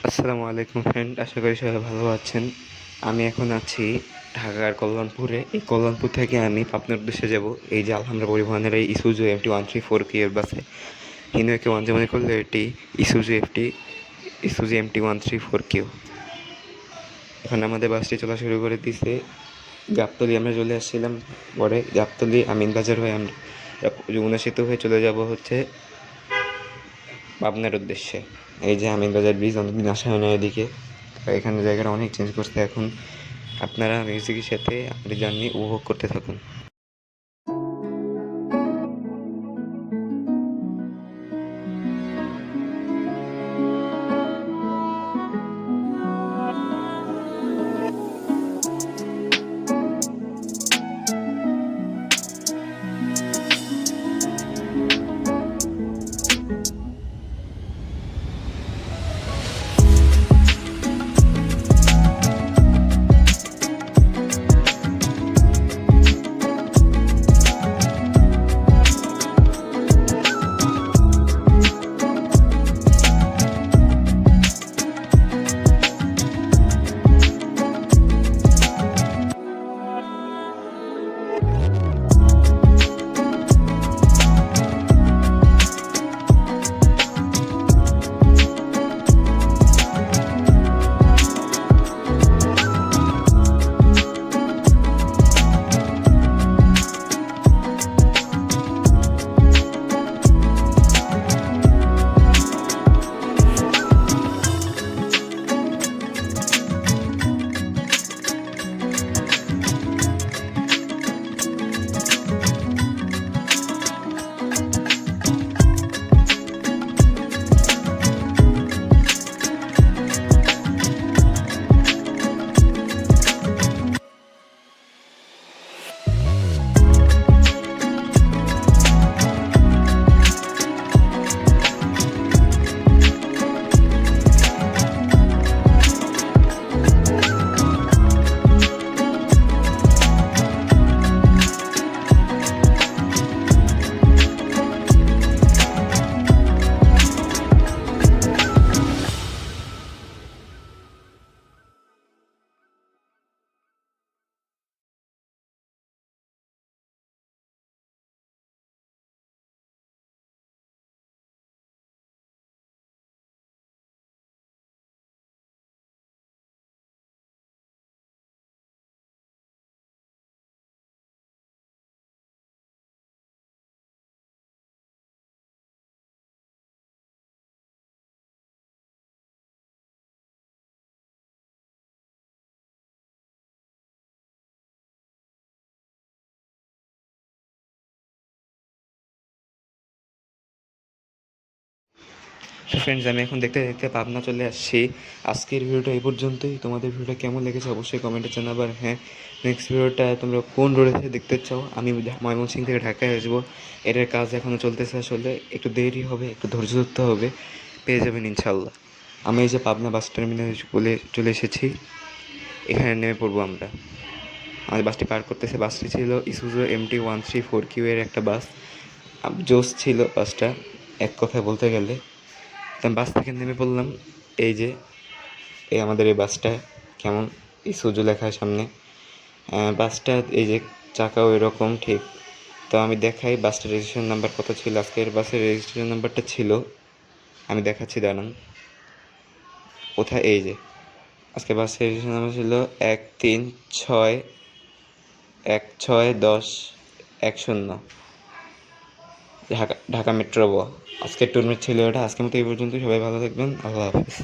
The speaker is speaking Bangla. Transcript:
আসসালামু আলাইকুম ফ্রেন্ড, আশা করি সবাই ভালো আছেন। আমি এখন আছি ঢাকার কল্যাণপুরে। এই কল্যাণপুর থেকে আমি পাবনার উদ্দেশ্যে যাব। এই যে আলহামরা পরিবহনের এই ইসুজু MT-134K এর বাসে। কিন্তু একে ওয়ান মনে করলে এটি ইসুজু MT-134Q। এখন আমাদের বাসটি চলা শুরু করে দিয়েছে। গাবতলী আমরা চলে আসছিলাম, পরে গাবতলী আমিনবাজার হয়ে আমরা যমুনা সেতু হয়ে চলে যাব হচ্ছে পাবনার উদ্দেশ্যে। এই যে আমিনবাজার ব্রিজ, অনেকদিন আসা হয় না এদিকে। এখানে জায়গাটা অনেক চেঞ্জ করছে এখন। আপনারা মিউজিকের সাথে আমাদের জার্নি উপভোগ করতে থাকুন। তো ফ্রেন্ডস, আমি এখন দেখতে দেখতে পাবনা চলে আসছি। আজকের ভিডিওটা এই পর্যন্তই। তোমাদের ভিডিওটা কেমন লেগেছে অবশ্যই কমেন্টে জানাবে। আর হ্যাঁ, নেক্সট ভিডিওটা তোমরা কোন রোডে থেকে দেখতে চাও। আমি ময়মনসিংহ থেকে ঢাকায় আসবো। এটার কাজ এখনও চলতেছে, আসলে একটু দেরি হবে, একটু ধৈর্য ধরতে হবে, পেয়ে যাবেন ইনশাল্লাহ। আমি এই যে পাবনা বাস টার্মিনালে চলে এসেছি। এখানে নেমে পড়বো আমরা। আমাদের বাসটি পার করতেছে। বাসটি ছিল ইসুজু MT-134Q এর একটা বাস। জোস ছিল বাসটা, এক কথায় বলতে গেলে। তো আমি বাস থেকে নেমে পড়লাম। এই যে আমাদের এই বাসটা কেমন, ইসুজু লেখা সামনে। বাসটা এই যে চাকাও এরকম ঠিক। তো আমি দেখাই বাসটার রেজিস্ট্রেশন নাম্বার কত ছিল। আজকের বাসের রেজিস্ট্রেশন নাম্বারটা ছিল, আমি দেখাচ্ছি দাঁড়ান কোথায়। এই যে আজকে বাসের রেজিস্ট্রেশন নাম্বার ছিল 1361611010, ঢাকা মেট্রো ব। আজকের টুরমেট ছিল এটা। আজকের মতো এই পর্যন্ত। সবাই ভালো থাকবেন। আল্লাহ হাফিজ।